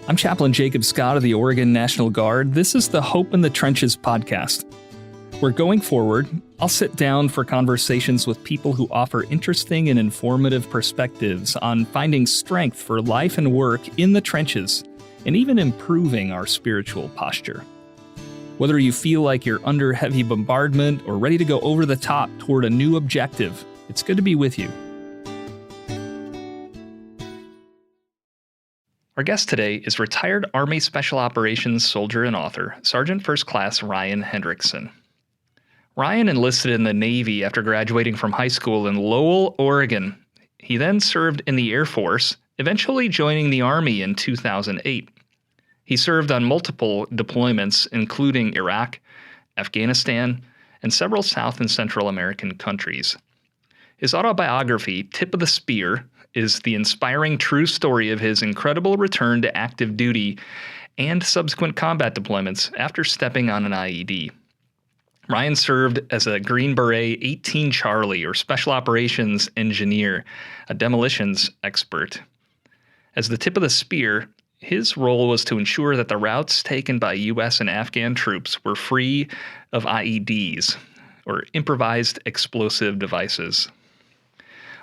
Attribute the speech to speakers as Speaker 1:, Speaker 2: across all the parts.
Speaker 1: I'm Chaplain Scott of the Oregon National Guard. This is the Hope in the Trenches podcast. Where going forward, I'll sit down for conversations with people who offer interesting and informative perspectives on finding strength for life and work in the trenches, and even improving our spiritual posture. Whether you feel like you're under heavy bombardment or ready to go over the top toward a new objective, it's good to be with you. Our guest today is retired Army Special Operations soldier and author, Sergeant First Class Ryan Hendrickson. Ryan enlisted in the Navy after graduating from high school in Lowell, Oregon. He then served in the Air Force, eventually joining the Army in 2008. He served on multiple deployments, including Iraq, Afghanistan, and several South and Central American countries. His autobiography, Tip of the Spear, is the inspiring true story of his incredible return to active duty and subsequent combat deployments after stepping on an IED. Ryan served as a Green Beret 18 Charlie, or Special Operations Engineer, a demolitions expert. As the tip of the spear, his role was to ensure that the routes taken by U.S. and Afghan troops were free of IEDs, or improvised explosive devices.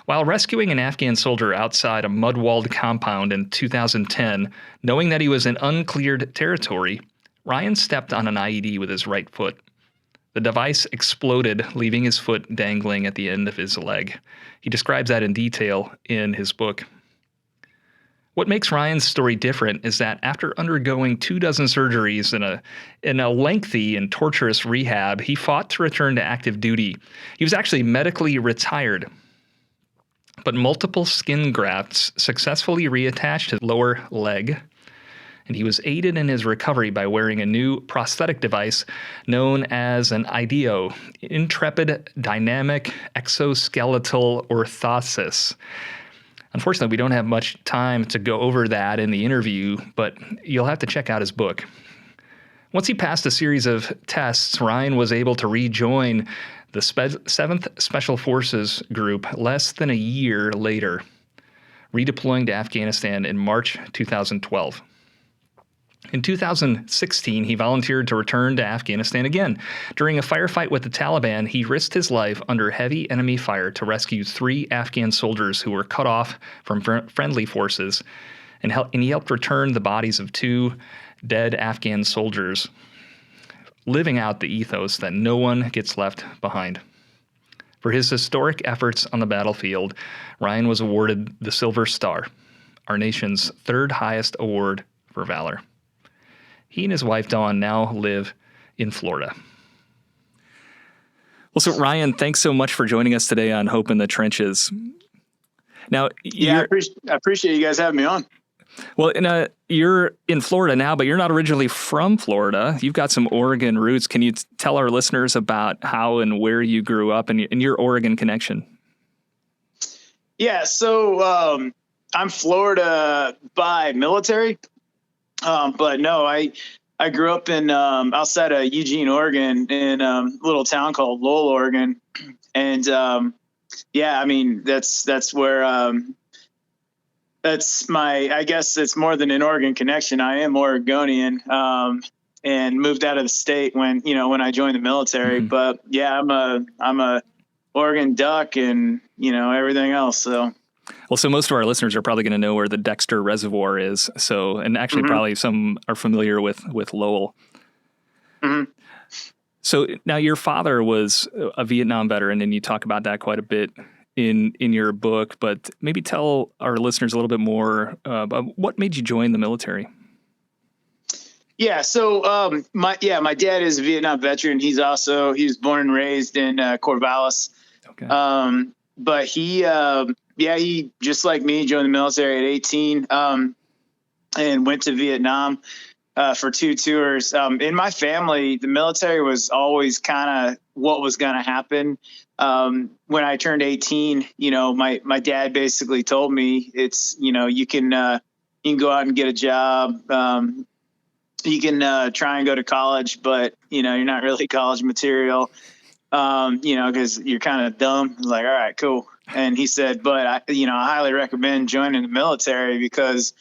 Speaker 1: While rescuing an Afghan soldier outside a mud-walled compound in 2010, knowing that he was in uncleared territory, Ryan stepped on an IED with his right foot. The device exploded, leaving his foot dangling at the end of his leg. He describes that in detail in his book. What makes Ryan's story different is that after undergoing 24 surgeries in a lengthy and torturous rehab, he fought to return to active duty. He was actually medically retired, but multiple skin grafts successfully reattached his lower leg, and he was aided in his recovery by wearing a new prosthetic device known as an IDEO, Intrepid Dynamic Exoskeletal Orthosis. Unfortunately, we don't have much time to go over that in the interview, but you'll have to check out his book. Once he passed a series of tests, Ryan was able to rejoin the 7th Special Forces Group less than a year later, redeploying to Afghanistan in March 2012. In 2016, he volunteered to return to Afghanistan again. During a firefight with the Taliban, he risked his life under heavy enemy fire to rescue 3 Afghan soldiers who were cut off from friendly forces, and he helped return the bodies of 2 dead Afghan soldiers, living out the ethos that no one gets left behind. For his historic efforts on the battlefield, Ryan was awarded the Silver Star, our nation's 3rd highest award for valor. He and his wife, Dawn, now live in Florida. Well, so Ryan, thanks so much for joining us today on Hope in the Trenches. Now,
Speaker 2: I appreciate you guys having me on.
Speaker 1: Well, you're in Florida now, but you're not originally from Florida. You've got some Oregon roots. Can you tell our listeners about how and where you grew up and your Oregon connection?
Speaker 2: Yeah, so I'm Florida by military. But no, I grew up in outside of Eugene, Oregon, in a little town called Lowell, Oregon, and I mean that's where that's my. I guess it's more than an Oregon connection. I am Oregonian, and moved out of the state when I joined the military. Mm-hmm. But yeah, I'm a Oregon duck and everything else. So.
Speaker 1: Well, so most of our listeners are probably going to know where the Dexter Reservoir is. So, and actually mm-hmm. probably some are familiar with Lowell. Mm-hmm. So now your father was a Vietnam veteran, and you talk about that quite a bit in your book, but maybe tell our listeners a little bit more about what made you join the military.
Speaker 2: Yeah. So, my dad is a Vietnam veteran. He was born and raised in Corvallis. Okay. But he just like me joined the military at 18, and went to Vietnam, for 2 tours. In my family, the military was always kind of what was going to happen. When I turned 18, my dad basically told me it's, you can go out and get a job. You can try and go to college, but you're not really college material. Because you're kind of dumb. I was like, all right, cool. And he said, but I highly recommend joining the military because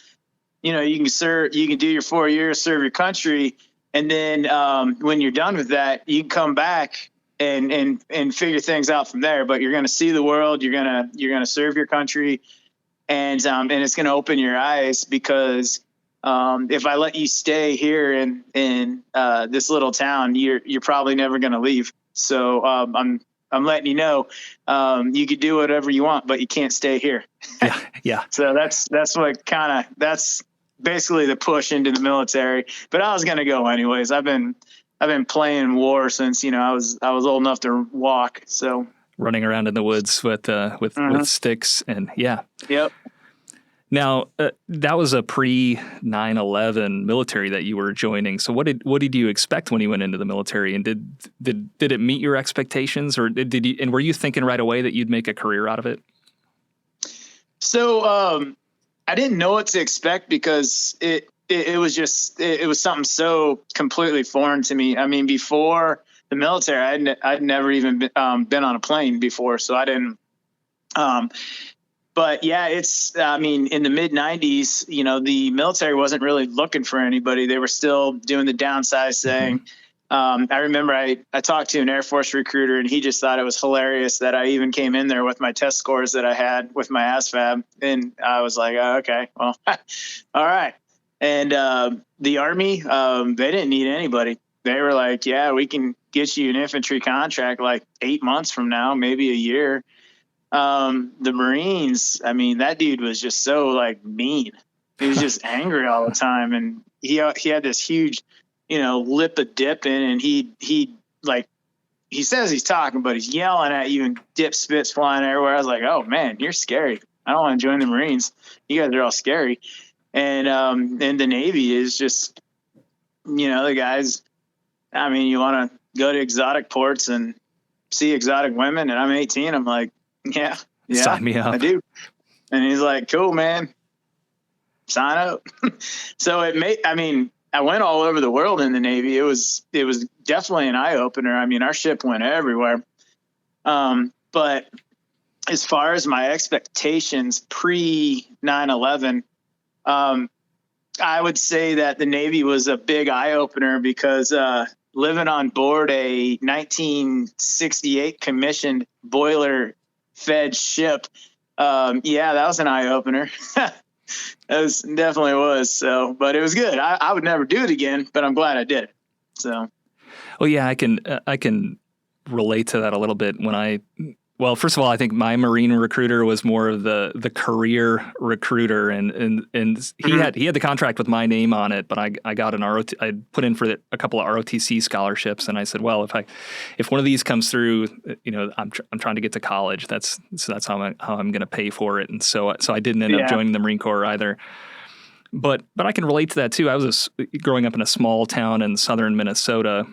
Speaker 2: you can do your 4 years, serve your country. And then when you're done with that, you can come back and figure things out from there. But you're going to see the world. You're going to serve your country. And it's going to open your eyes, because if I let you stay here in this little town, you're probably never going to leave. So I'm letting you know, you could do whatever you want, but you can't stay here.
Speaker 1: Yeah.
Speaker 2: So that's basically the push into the military. But I was going to go anyways. I've been playing war since, I was old enough to walk. So
Speaker 1: running around in the woods with sticks and
Speaker 2: Yep.
Speaker 1: Now, that was a pre 9/11 military that you were joining. So what did you expect when you went into the military, and did it meet your expectations, or were you thinking right away that you'd make a career out of it?
Speaker 2: So I didn't know what to expect, because it was something so completely foreign to me. I mean, before the military, I'd never even been on a plane before, so I didn't. But yeah, in the mid 90s, the military wasn't really looking for anybody. They were still doing the downsizing. I remember I talked to an Air Force recruiter, and he just thought it was hilarious that I even came in there with my test scores that I had with my ASVAB. And I was like, oh, okay, well, all right. And the Army, they didn't need anybody. They were like, yeah, we can get you an infantry contract like 8 months from now, maybe a year. The Marines, I mean, that dude was just so like mean. He was just angry all the time. And he had this huge, lip of dipping, and he says he's talking, but he's yelling at you, and dip spits flying everywhere. I was like, oh man, you're scary. I don't want to join the Marines. You guys are all scary. And the Navy is just, the guys, I mean, you want to go to exotic ports and see exotic women, and I'm 18. I'm like, yeah,
Speaker 1: sign me up.
Speaker 2: I do. And he's like, cool, man, sign up. So I went all over the world in the Navy. It was definitely an eye opener. I mean, our ship went everywhere. But as far as my expectations pre 9/11, I would say that the Navy was a big eye opener, because living on board a 1968 commissioned boiler fed ship, that was an eye opener. That definitely was. So, but it was good. I would never do it again, but I'm glad I did. So,
Speaker 1: well, yeah, I can relate to that a little bit. Well, first of all, I think my Marine recruiter was more of the career recruiter, and he had the contract with my name on it, but I got I put in for a couple of ROTC scholarships, and I said, well, if one of these comes through, I'm trying to get to college. That's how I'm going to pay for it, and so I didn't end up joining the Marine Corps either. But I can relate to that too. I was growing up in a small town in southern Minnesota.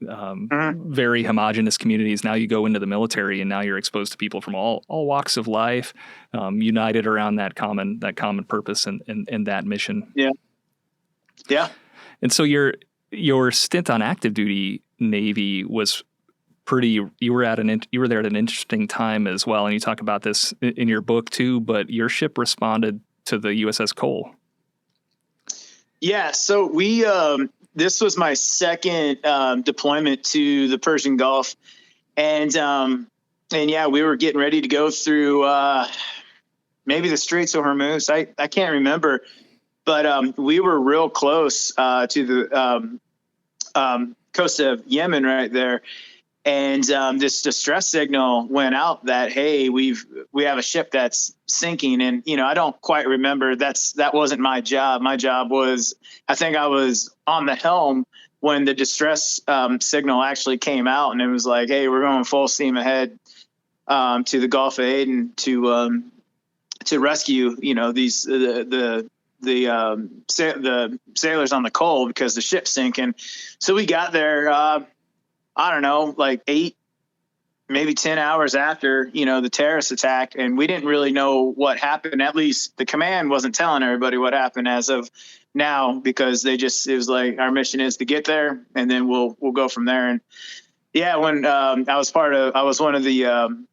Speaker 1: Very homogenous communities. Now you go into the military, and now you're exposed to people from all walks of life, united around that common purpose and that mission.
Speaker 2: Yeah.
Speaker 1: And so your stint on active duty Navy was you were there at an interesting time as well. And you talk about this in your book too, but your ship responded to the USS Cole.
Speaker 2: Yeah. So this was my second deployment to the Persian Gulf, and yeah, we were getting ready to go through maybe the Straits of Hormuz. I can't remember, but we were real close to the coast of Yemen right there, and this distress signal went out that, hey, we have a ship that's sinking. And I don't quite remember. That wasn't my job. My job was, I think I was on the helm when the distress signal actually came out, and it was like, hey, we're going full steam ahead to the Gulf of Aden to rescue these the sailors on the Cole, because the ship's sinking. So we got there. I don't know, like 8, maybe 10 hours after, the terrorist attack. And we didn't really know what happened. At least the command wasn't telling everybody what happened as of now, because it was like, our mission is to get there, and then we'll go from there. And yeah, when I was one of the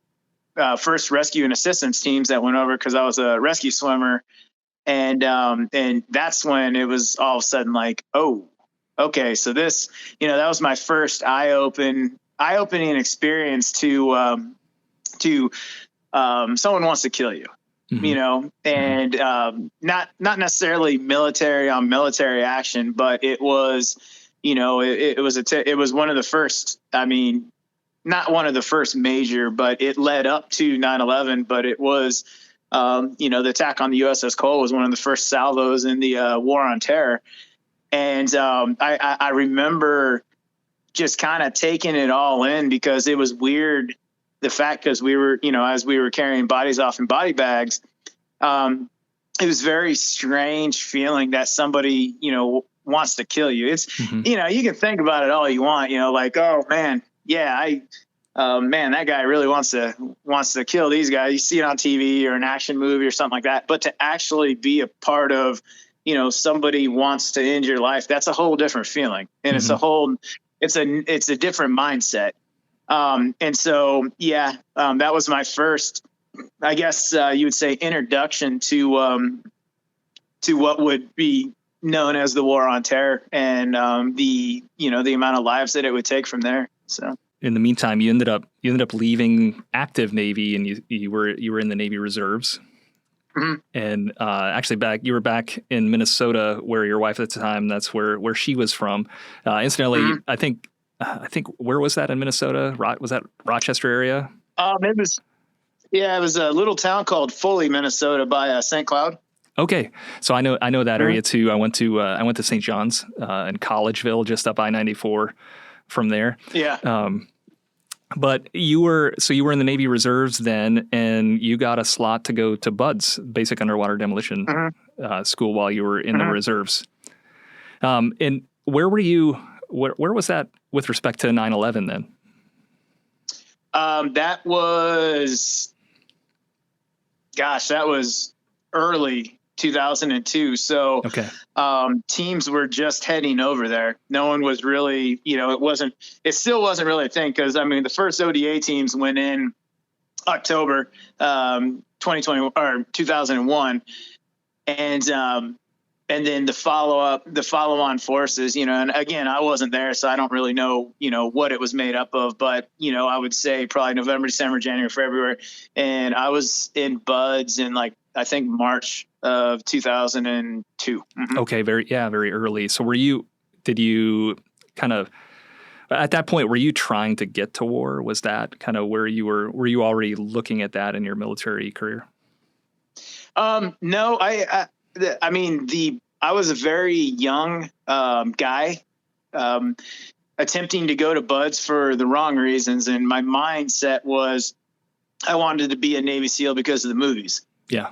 Speaker 2: first rescue and assistance teams that went over, because I was a rescue swimmer. And that's when it was all of a sudden like, oh, okay. So this, that was my first eye-opening experience to someone wants to kill you, and not necessarily military on military action, but it was, it was one of the first, not one of the first major, but it led up to 9/11, but it was, the attack on the USS Cole was one of the first salvos in the war on terror. And I remember just kind of taking it all in, because it was weird. The fact, because we were, as we were carrying bodies off in body bags, it was very strange feeling that somebody, wants to kill you. It's, you can think about it all you want, like, oh man, yeah, man, that guy really wants to kill these guys. You see it on TV or an action movie or something like that. But to actually be a part of, somebody wants to end your life, that's a whole different feeling. And it's a different mindset. And so, that was my first, I guess, you would say, introduction to what would be known as the war on terror, and the amount of lives that it would take from there. So
Speaker 1: in the meantime, you ended up leaving active Navy, and you were in the Navy Reserves. And actually you were back in Minnesota, where your wife at the time, that's where she was from. Incidentally, I think where was that in Minnesota? Was that Rochester area?
Speaker 2: It was a little town called Foley, Minnesota, by St. Cloud.
Speaker 1: Okay, so I know that area too. I went to St. John's in Collegeville, just up I-94 from there. Yeah. But you were in the Navy Reserves then, and you got a slot to go to BUDS, Basic Underwater Demolition School, while you were in the reserves. And where were you? Where was that with respect to 9/11 then?
Speaker 2: That was early 2002. So teams were just heading over there. No one was really, it still wasn't really a thing, because the first ODA teams went in October 2020 or 2001, and then the follow-on forces, and again, I wasn't there, so I don't really know, what it was made up of, but, I would say probably November, December, January, February. And I was in BUDS in I think March of 2002.
Speaker 1: Okay. Very early. So did you kind of, at that point, were you trying to get to war? Was that kind of where you were you already looking at that in your military career?
Speaker 2: No, I was a very young guy, attempting to go to BUDS for the wrong reasons. And my mindset was I wanted to be a Navy SEAL because of the movies. Yeah.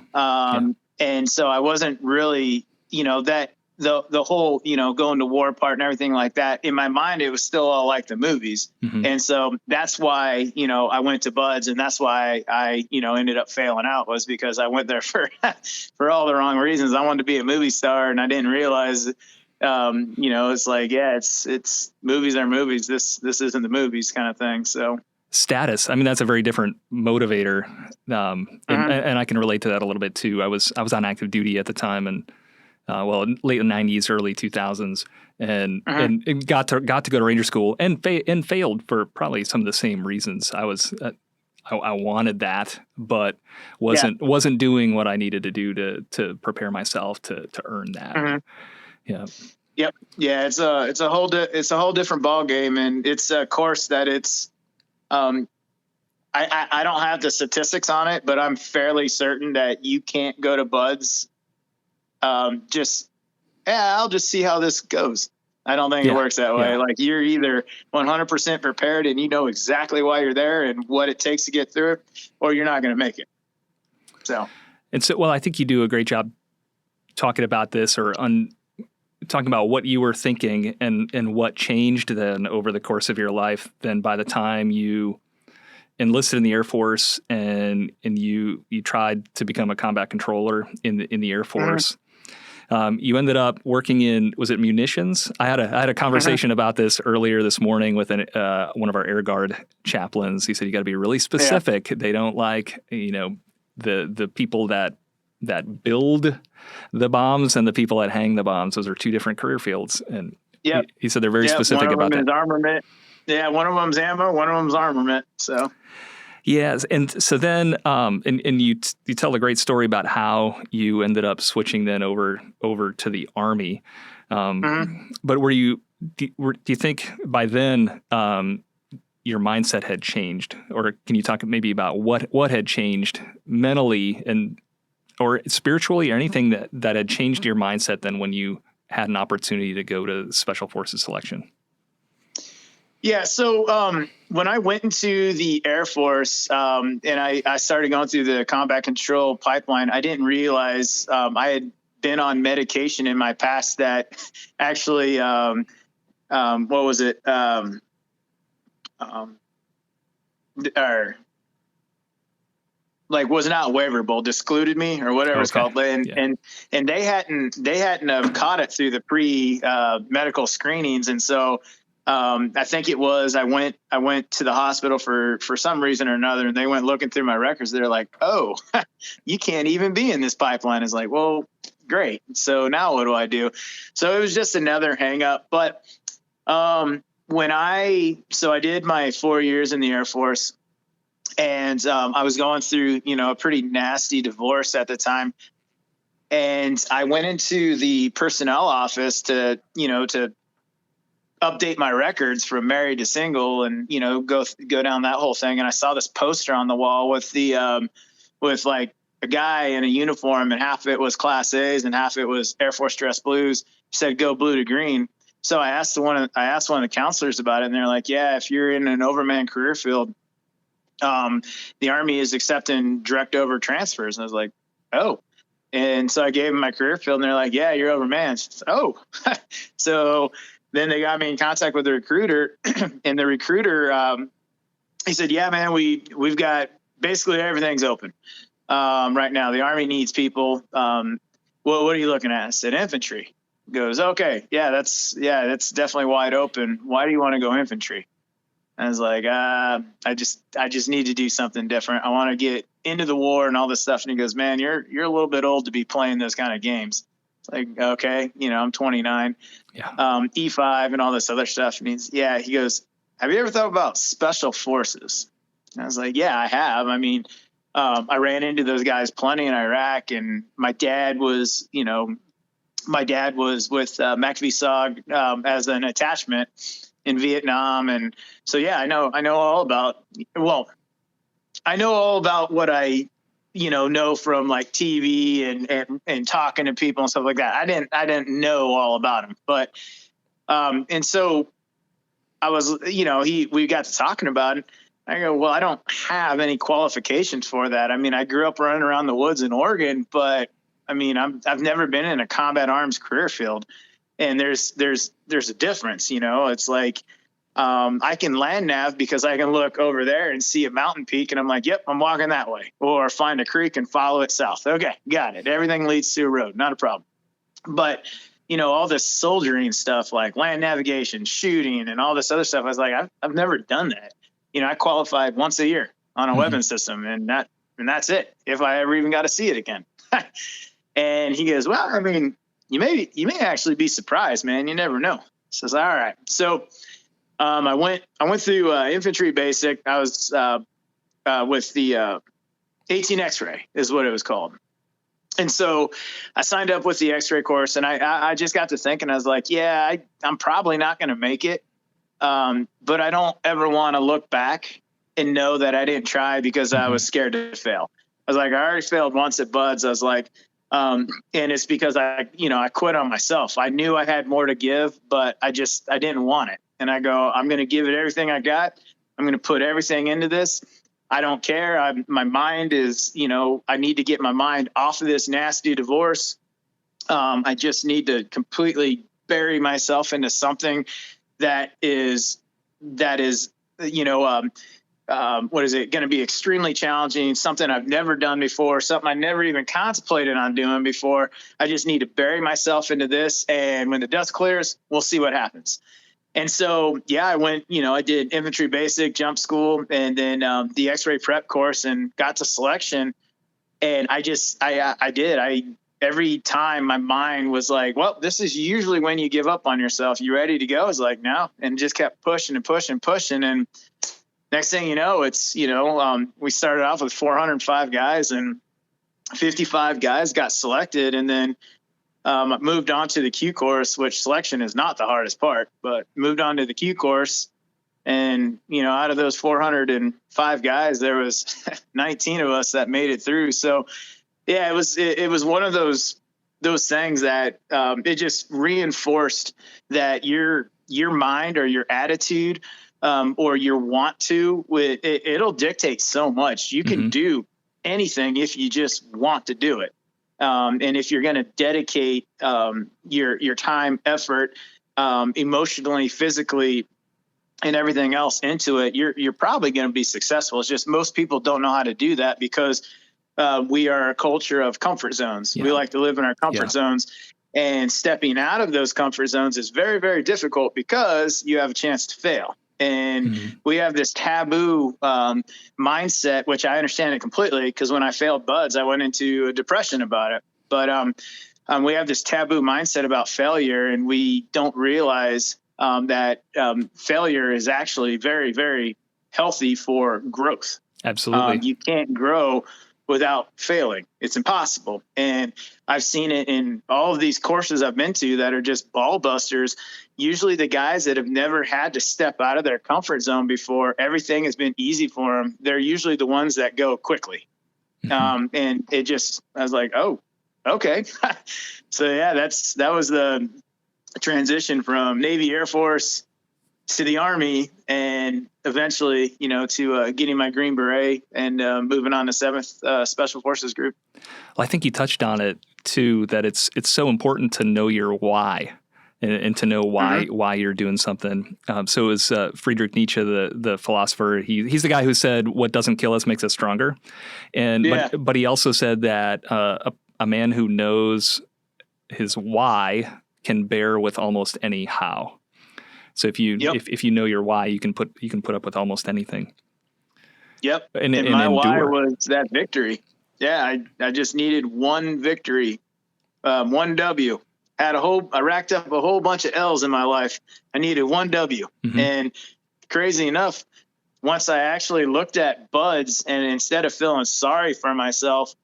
Speaker 2: And so I wasn't really, that the whole, going to war part and everything like that. In my mind, it was still all like the movies. And so that's why, I went to BUDS, and that's why I, ended up failing out, was because I went there for all the wrong reasons. I wanted to be a movie star, and I didn't realize, it's like, it's movies are movies. This isn't the movies kind of thing. So.
Speaker 1: Status. That's a very different motivator. And I can relate to that a little bit too. I was on active duty at the time, and late 90s, early 2000s, and got to go to Ranger School and failed for probably some of the same reasons. I wanted that, but wasn't doing what I needed to do to prepare myself to earn that. Yeah.
Speaker 2: Yep. Yeah. It's a whole different ball game, and it's a course that it's. I don't have the statistics on it, but I'm fairly certain that you can't go to BUDS. I'll just see how this goes. I don't think it works that way. Like, you're either 100% prepared and you know exactly why you're there and what it takes to get through it, or you're not going to make it. So,
Speaker 1: I think you do a great job talking about this, or talking about what you were thinking and what changed then over the course of your life. Then by the time you enlisted in the Air Force and you tried to become a combat controller in the Air Force, you ended up working in, was it munitions? I had a conversation about this earlier this morning with one of our Air Guard chaplains. He said, you got to be really specific. They don't like, the people that that build the bombs and the people that hang the bombs. Those are two different career fields. And he said they're very specific about that.
Speaker 2: One of them is armament. Yeah, one of them's ammo, one of them's armament. So.
Speaker 1: Yes, and so then, and you tell a great story about how you ended up switching then over to the Army. But do you think by then your mindset had changed, or can you talk maybe about what had changed mentally or spiritually, or anything that had changed your mindset then when you had an opportunity to go to Special Forces selection?
Speaker 2: Yeah. So when I went into the Air Force and I started going through the combat control pipeline, I didn't realize I had been on medication in my past that actually, what was it? Like was not waiverable, excluded me or whatever it's called. And they hadn't have caught it through the medical screenings. And so I think it was, I went to the hospital for some reason or another, and they went looking through my records. They're like, "Oh, you can't even be in this pipeline." It's like, well, great. So now what do I do? So it was just another hang up. But I did my 4 years in the Air Force, and I was going through, a pretty nasty divorce at the time. And I went into the personnel office to update my records from married to single and, go down that whole thing. And I saw this poster on the wall with with like a guy in a uniform, and half of it was Class A's and half of it was Air Force dress blues. He said, "Go blue to green." So I asked one of the counselors about it, and they're like, "Yeah, if you're in an overman career field, the Army is accepting direct over transfers." And I was like, "Oh." And so I gave them my career field, and they're like, "Yeah, you're overman." Oh, so then they got me in contact with the recruiter, and the recruiter, he said, "Yeah, man, we've got basically everything's open right now. The Army needs people. What are you looking at?" I said, "Infantry." He goes, "Okay, that's definitely wide open. Why do you want to go infantry?" I was like, I just need to do something different. I want to get into the war and all this stuff. And he goes, "Man, you're a little bit old to be playing those kind of games." It's like, okay, I'm 29, E5 and all this other stuff. And he goes, "Have you ever thought about Special Forces?" And I was like, "Yeah, I have. I mean, I ran into those guys plenty in Iraq, and my dad was with MACV-SOG as an attachment in Vietnam. And so, yeah, I know all about what I, know from like TV and talking to people and stuff like that. I didn't know all about him, but, and so I was, we got to talking about it. I go, "Well, I don't have any qualifications for that. I mean, I grew up running around the woods in Oregon, but I mean, I've never been in a combat arms career field." And there's a difference, it's like, I can land nav because I can look over there and see a mountain peak, and I'm like, "Yep, I'm walking that way," or find a creek and follow it south. Okay, got it. Everything leads to a road, not a problem. But, all this soldiering stuff like land navigation, shooting, and all this other stuff, I was like, I've never done that. I qualified once a year on a weapon system, and that's it. If I ever even got to see it again. And he goes, "Well, I mean, you may actually be surprised, man. You never know." Says, "All right." So I went through infantry basic. I was with the 18 X-ray is what it was called. And so I signed up with the X-ray course, and I just got to thinking, I was like, yeah, I'm probably not going to make it. But I don't ever want to look back and know that I didn't try because I was scared to fail. I was like, I already failed once at Buds. I was like, and it's because I quit on myself. I knew I had more to give, but I didn't want it. And I go, I'm going to give it everything I got. I'm going to put everything into this. I don't care. My mind is, I need to get my mind off of this nasty divorce. I just need to completely bury myself into something that is, what is it going to be extremely challenging, something I've never done before, something I never even contemplated on doing before. I just need to bury myself into this. And when the dust clears, we'll see what happens. And so, yeah, I went, I did infantry basic, jump school, and then the X-ray prep course, and got to selection. And every time my mind was like, well, this is usually when you give up on yourself. You ready to go? I was like, no. And just kept pushing and pushing and pushing. And next thing you know, it's, we started off with 405 guys and 55 guys got selected. And then moved on to the Q course, which selection is not the hardest part, but moved on to the Q course. And, out of those 405 guys, there was 19 of us that made it through. So, yeah, it was one of those things that it just reinforced that your mind or your attitude or your want to, it'll dictate so much. You can do anything if you just want to do it. And if you're going to dedicate your time, effort, emotionally, physically, and everything else into it, you're probably going to be successful. It's just most people don't know how to do that because we are a culture of comfort zones. Yeah. We like to live in our comfort zones, and stepping out of those comfort zones is very, very difficult because you have a chance to fail. And we have this taboo mindset, which I understand it completely because when I failed BUD/S, I went into a depression about it. But we have this taboo mindset about failure, and we don't realize that failure is actually very, very healthy for growth.
Speaker 1: Absolutely.
Speaker 2: You can't grow without failing. It's impossible. And I've seen it in all of these courses I've been to that are just ball busters. Usually the guys that have never had to step out of their comfort zone before, everything has been easy for them. They're usually the ones that go quickly. And I was like, oh, okay. So yeah, that was the transition from Navy, Air Force to the Army, and eventually, to getting my Green Beret and moving on to 7th Special Forces Group.
Speaker 1: Well, I think you touched on it too, that it's so important to know your why and to know why you're doing something. So is Friedrich Nietzsche, the philosopher, he's the guy who said, what doesn't kill us makes us stronger. And, but he also said that a man who knows his why can bear with almost any how. So if you if you know your why, you can put up with almost anything.
Speaker 2: Yep.
Speaker 1: And
Speaker 2: my
Speaker 1: endure.
Speaker 2: why was that victory. Yeah, I just needed one victory, one W. I racked up a whole bunch of L's in my life. I needed one W. And crazy enough, once I actually looked at BUD/S, and instead of feeling sorry for myself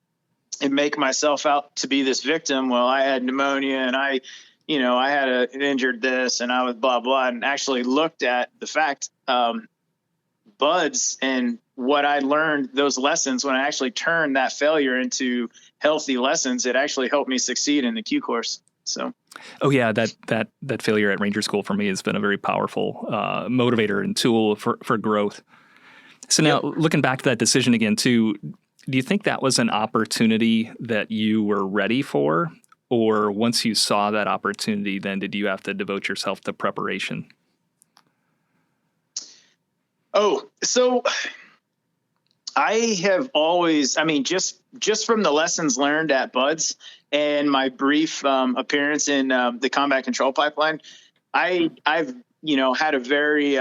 Speaker 2: and make myself out to be this victim, well, I had pneumonia and I had an injured this and I was blah, blah, and actually looked at the fact, BUD/S and what I learned, those lessons, when I actually turned that failure into healthy lessons, it actually helped me succeed in the Q course. So,
Speaker 1: oh yeah, that failure at Ranger School for me has been a very powerful motivator and tool for growth. So now looking back to that decision again too, do you think that was an opportunity that you were ready for? Or once you saw that opportunity, then did you have to devote yourself to preparation?
Speaker 2: Oh, so I have always, just from the lessons learned at BUD/S and my brief appearance in the combat control pipeline, I've had a very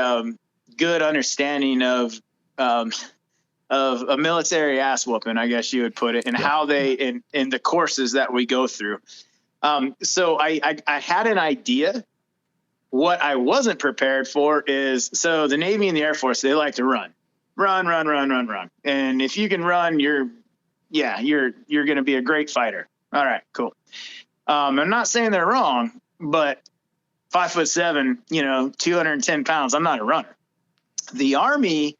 Speaker 2: good understanding of a military ass whooping, I guess you would put it, and how they in the courses that we go through. So I had an idea. What I wasn't prepared for is, so the Navy and the Air Force, they like to run. And if you can run, you're going to be a great fighter. All right, cool. I'm not saying they're wrong, but 5'7", 210 pounds, I'm not a runner. The Army,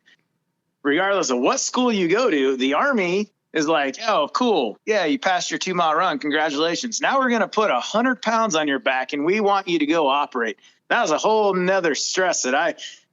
Speaker 2: regardless of what school you go to, the Army is like, oh, cool. Yeah, you passed your 2-mile run. Congratulations. Now we're going to put 100 pounds on your back and we want you to go operate. That was a whole nother stress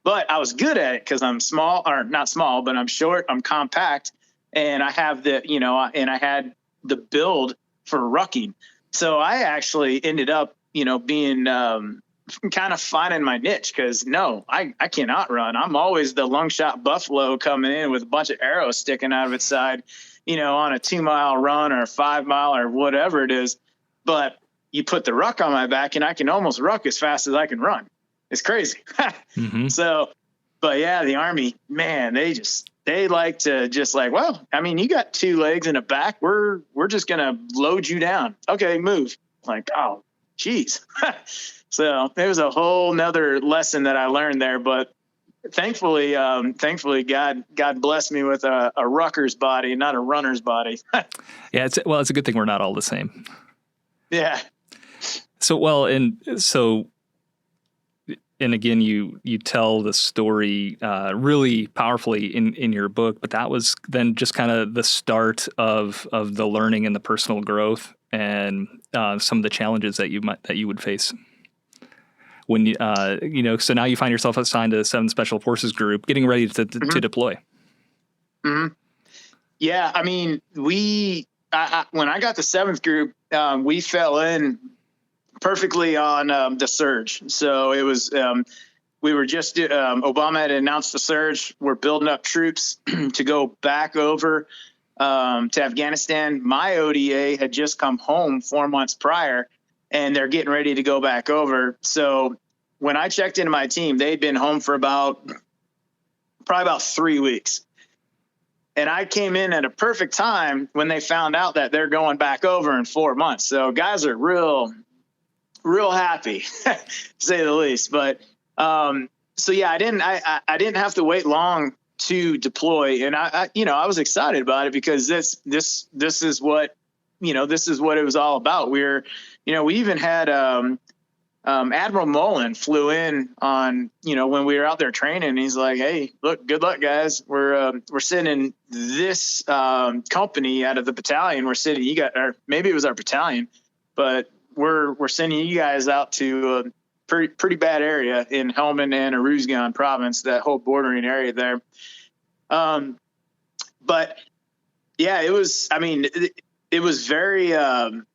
Speaker 2: but I was good at it because I'm small, or not small, but I'm short, I'm compact, and I have and I had the build for rucking. So I actually ended up, being kind of finding my niche because I cannot run. I'm always the long shot buffalo coming in with a bunch of arrows sticking out of its side, on a 2-mile run or a 5-mile or whatever it is. But you put the ruck on my back and I can almost ruck as fast as I can run. It's crazy. So, but yeah, the Army, man, they just they like to just like, well, I mean, you got 2 legs and a back. We're just going to load you down. Okay, move. Like, oh, geez. So it was a whole nother lesson that I learned there. But thankfully, God blessed me with a rucker's body, not a runner's body.
Speaker 1: Yeah, it's a good thing we're not all the same.
Speaker 2: Yeah.
Speaker 1: And again, you tell the story really powerfully in your book, but that was then just kind of the start of the learning and the personal growth and some of the challenges that you would face when so now you find yourself assigned to the 7th Special Forces Group, getting ready to deploy.
Speaker 2: Mm-hmm. Yeah, I mean, when I got the 7th Group, we fell in perfectly on the surge. So it was we were just Obama had announced the surge. We're building up troops to go back over to Afghanistan. My ODA had just come home 4 months prior, and they're getting ready to go back over. So when I checked into my team, they'd been home for probably about 3 weeks. And I came in at a perfect time when they found out that they're going back over in 4 months. So guys are real happy, to say the least. But so yeah, I didn't have to wait long to deploy, and I was excited about it because this is what it was all about. We even had Admiral Mullen flew in on when we were out there training, and he's like, "Hey, look, good luck, guys. We're sending this company out of the battalion. We're sending or maybe it was our battalion, but we're sending you guys out to a pretty bad area in Helmand and Uruzgan province, that whole bordering area there." But yeah, it was very, I don't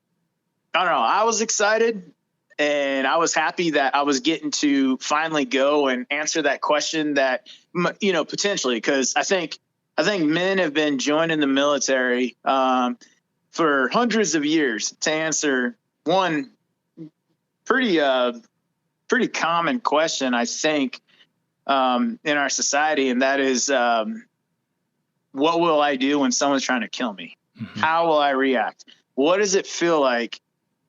Speaker 2: know. I was excited, and I was happy that I was getting to finally go and answer that question that, potentially, because I think men have been joining the military for hundreds of years to answer one pretty common question, I think, in our society, and that is, what will I do when someone's trying to kill me? Mm-hmm. How will I react? What does it feel like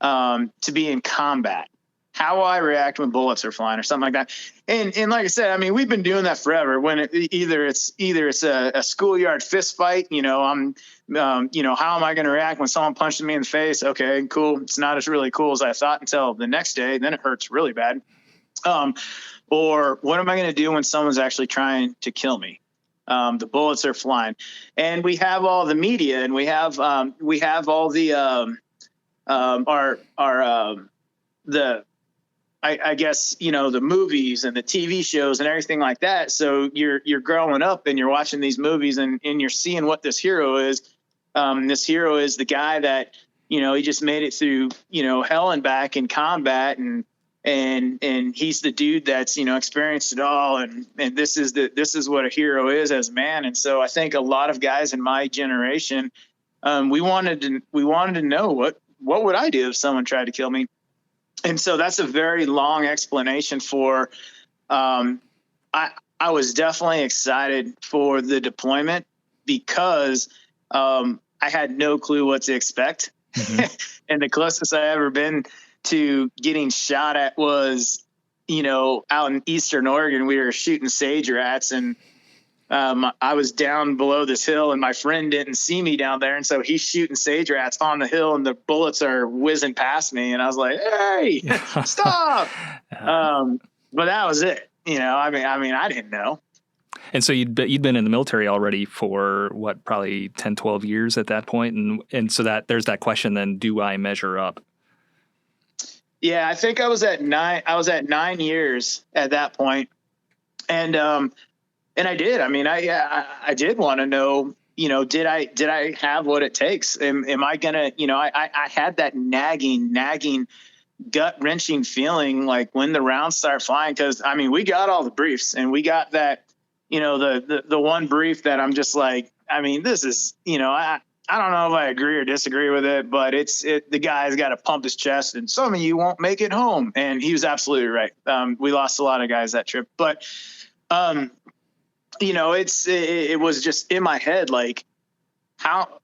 Speaker 2: to be in combat? How will I react when bullets are flying or something like that? And like I said, I mean, we've been doing that forever. When either it's a schoolyard fist fight, how am I going to react when someone punches me in the face? Okay, cool. It's not as really cool as I thought until the next day. Then it hurts really bad. Or what am I going to do when someone's actually trying to kill me? The bullets are flying, and we have all the media, and we have all the I guess, the movies and the TV shows and everything like that. So you're growing up and you're watching these movies and you're seeing what this hero is. This hero is the guy that, he just made it through, hell and back in combat, and he's the dude that's, experienced it all. And this is what a hero is as a man. And so I think a lot of guys in my generation, we wanted to know what would I do if someone tried to kill me? And so that's a very long explanation for, I was definitely excited for the deployment because, I had no clue what to expect. Mm-hmm. And the closest I ever been to getting shot at was, out in Eastern Oregon. We were shooting sage rats, and I was down below this hill, and my friend didn't see me down there. And so he's shooting sage rats on the hill, and the bullets are whizzing past me. And I was like, "Hey, stop." But that was it. I didn't know.
Speaker 1: And so you'd been in the military already for what, probably 10, 12 years at that point. And so that there's that question then, do I measure up?
Speaker 2: Yeah, I think I was at 9 years at that point. And I did. I mean, I did want to know, did I have what it takes? Am I gonna, I had that nagging, gut wrenching feeling like when the rounds start flying, because I mean, we got all the briefs, and we got that, the one brief that I'm just like, I mean, this is, I don't know if I agree or disagree with it, but the guy's got to pump his chest, and some of you won't make it home. And he was absolutely right. We lost a lot of guys that trip, but it was just in my head, like how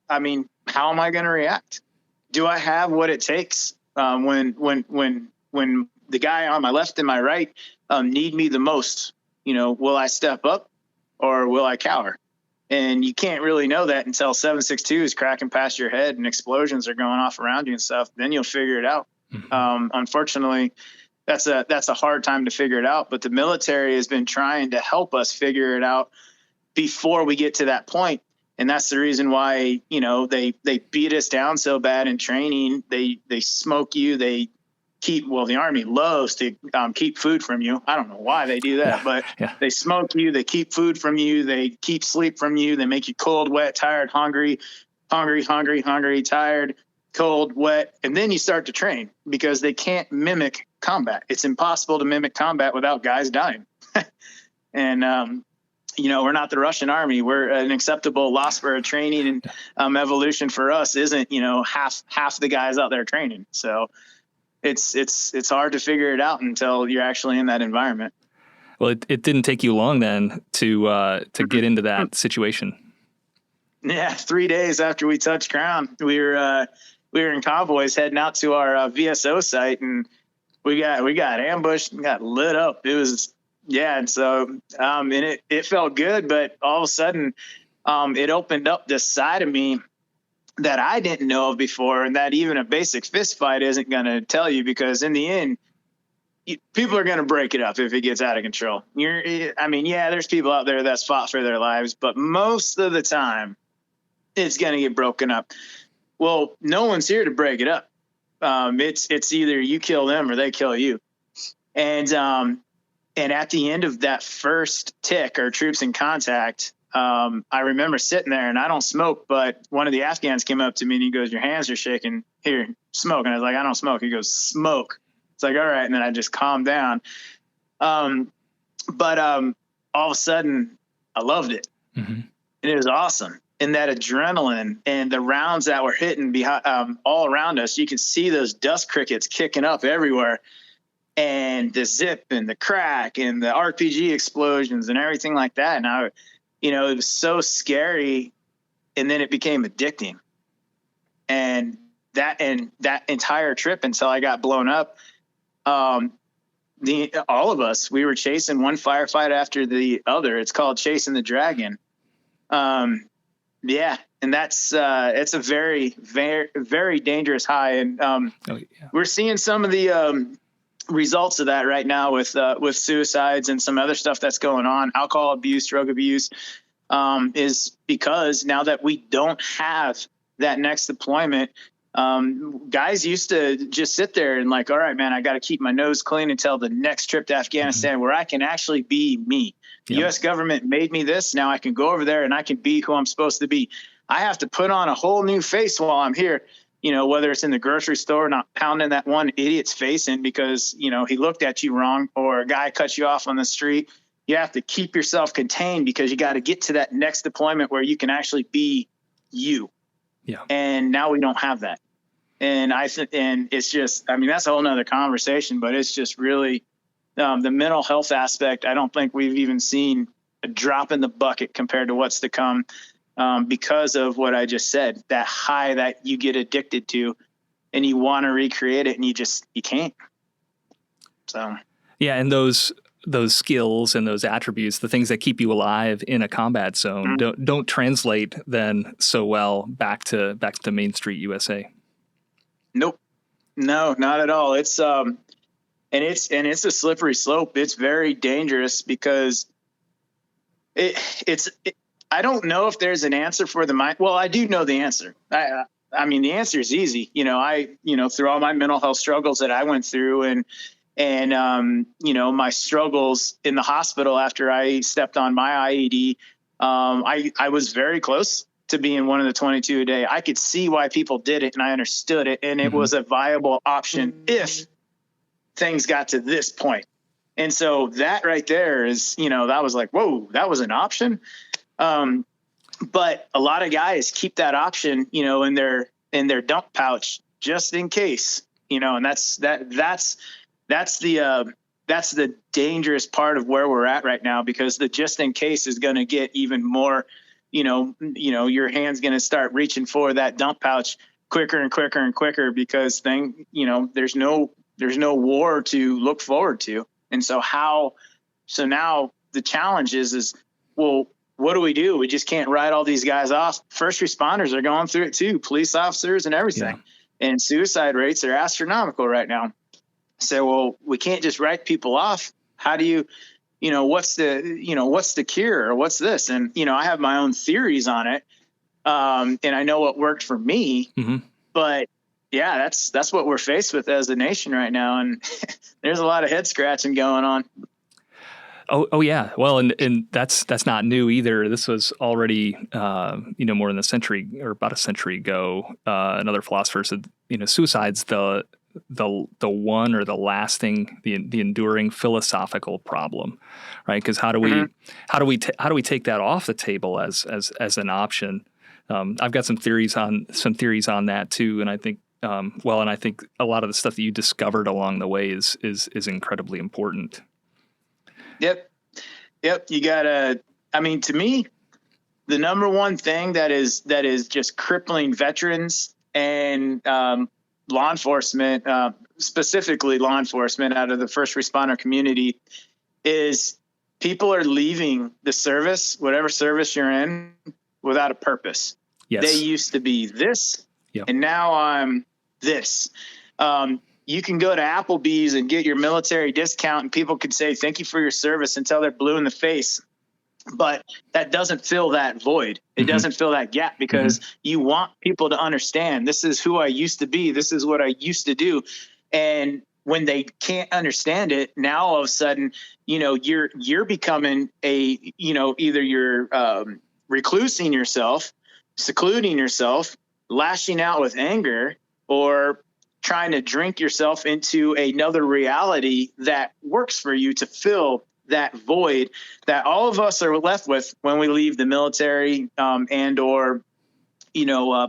Speaker 2: I mean, how am I going to react? Do I have what it takes when the guy on my left and my right need me the most? Will I step up or will I cower? And you can't really know that until 7.62 is cracking past your head and explosions are going off around you and stuff. Then you'll figure it out. Unfortunately, that's a hard time to figure it out. But the military has been trying to help us figure it out before we get to that point. And that's the reason why, they beat us down so bad in training. They smoke you. They the Army loves to keep food from you. I don't know why they do that, but they smoke you. They keep food from you. They keep sleep from you. They make you cold, wet, tired, hungry, tired, cold, wet. And then you start to train because they can't mimic combat. It's impossible to mimic combat without guys dying. And, we're not the Russian Army. We're an acceptable loss for a training, and evolution for us isn't, half the guys out there training. So it's hard to figure it out until you're actually in that environment.
Speaker 1: Well, it didn't take you long then to get into that situation.
Speaker 2: Yeah, 3 days after we touched ground, we were in convoys heading out to our VSO site, and we got ambushed and got lit up. It was and so and it felt good, but all of a sudden it opened up this side of me that I didn't know of before, and that even a basic fist fight isn't going to tell you, because in the end, people are going to break it up if it gets out of control. There's people out there that's fought for their lives, but most of the time it's going to get broken up. Well, no one's here to break it up. It's either you kill them or they kill you. And at the end of that first tick, or troops in contact, I remember sitting there, and I don't smoke, but one of the Afghans came up to me and he goes, "Your hands are shaking. Here, smoke." And I was like, "I don't smoke." He goes, "Smoke." It's like, all right. And then I just calmed down. But all of a sudden I loved it. And it was awesome. And that adrenaline and the rounds that were hitting behind, all around us, you could see those dust crickets kicking up everywhere. And the zip and the crack and the RPG explosions and everything like that. And it was so scary. And then it became addicting. And that entire trip until I got blown up, all of us, we were chasing one firefight after the other. It's called chasing the dragon. And that's it's a very, very, very dangerous high. And we're seeing some of the results of that right now with suicides and some other stuff that's going on. Alcohol abuse, drug abuse, is because now that we don't have that next deployment, guys used to just sit there and like, all right, man, I got to keep my nose clean until the next trip to Afghanistan where I can actually be me. The U.S. government made me this. Now I can go over there and I can be who I'm supposed to be. I have to put on a whole new face while I'm here, whether it's in the grocery store, not pounding that one idiot's face in because, he looked at you wrong, or a guy cut you off on the street. You have to keep yourself contained because you got to get to that next deployment where you can actually be you. Yeah. And now we don't have that. And it's just, that's a whole nother conversation, but it's just really the mental health aspect. I don't think we've even seen a drop in the bucket compared to what's to come, because of what I just said, that high that you get addicted to and you want to recreate it and you can't. So, yeah.
Speaker 1: And those skills and those attributes, the things that keep you alive in a combat zone, don't translate then so well back to Main Street USA. Nope. No, not at all. It's and it's a slippery slope. It's very dangerous because I don't know if there's an answer for the mind. Well, I do know the answer. The answer is easy. Through all my mental health struggles that I went through and my struggles in the hospital after I stepped on my IED, I was very close to being one of the 22 a day. I could see why people did it and I understood it. And it was a viable option if things got to this point. And so that right there is, that was like, whoa, that was an option. But a lot of guys keep that option, in their dump pouch just in case, and that's the
Speaker 2: that's the dangerous part of where we're at right now, because the just in case is going to get even more, your hand's going to start reaching for that dump pouch quicker and quicker and quicker, because there's no war to look forward to. And so now the challenge is, well, what do we do? We just can't write all these guys off. First responders are going through it too, police officers and everything. Yeah. And suicide rates are astronomical right now. So, well, we can't just write people off. How do you, what's the cure, or what's this? And, I have my own theories on it. And I know what worked for me, but yeah, that's what we're faced with as a nation right now. And there's a lot of head scratching going on.
Speaker 1: Oh yeah. Well, and that's not new either. This was already, more than a century, or about a century ago. Another philosopher said, suicide's the one or the lasting, the enduring philosophical problem, right? Because how do we take that off the table as an option? I've got some theories on that too, and I think I think a lot of the stuff that you discovered along the way is incredibly important.
Speaker 2: Yep. You gotta, to me, the number one thing that is just crippling veterans and law enforcement, specifically law enforcement out of the first responder community, is people are leaving the service, whatever service you're in, without a purpose. Yes. They used to be this, and now I'm this. You can go to Applebee's and get your military discount, and people could say, thank you for your service, until they're blue in the face. But that doesn't fill that void. It doesn't fill that gap, because you want people to understand, this is who I used to be. This is what I used to do. And when they can't understand it, now all of a sudden, you're becoming either you're reclusing yourself, secluding yourself, lashing out with anger, or trying to drink yourself into another reality that works for you to fill that void that all of us are left with when we leave the military and or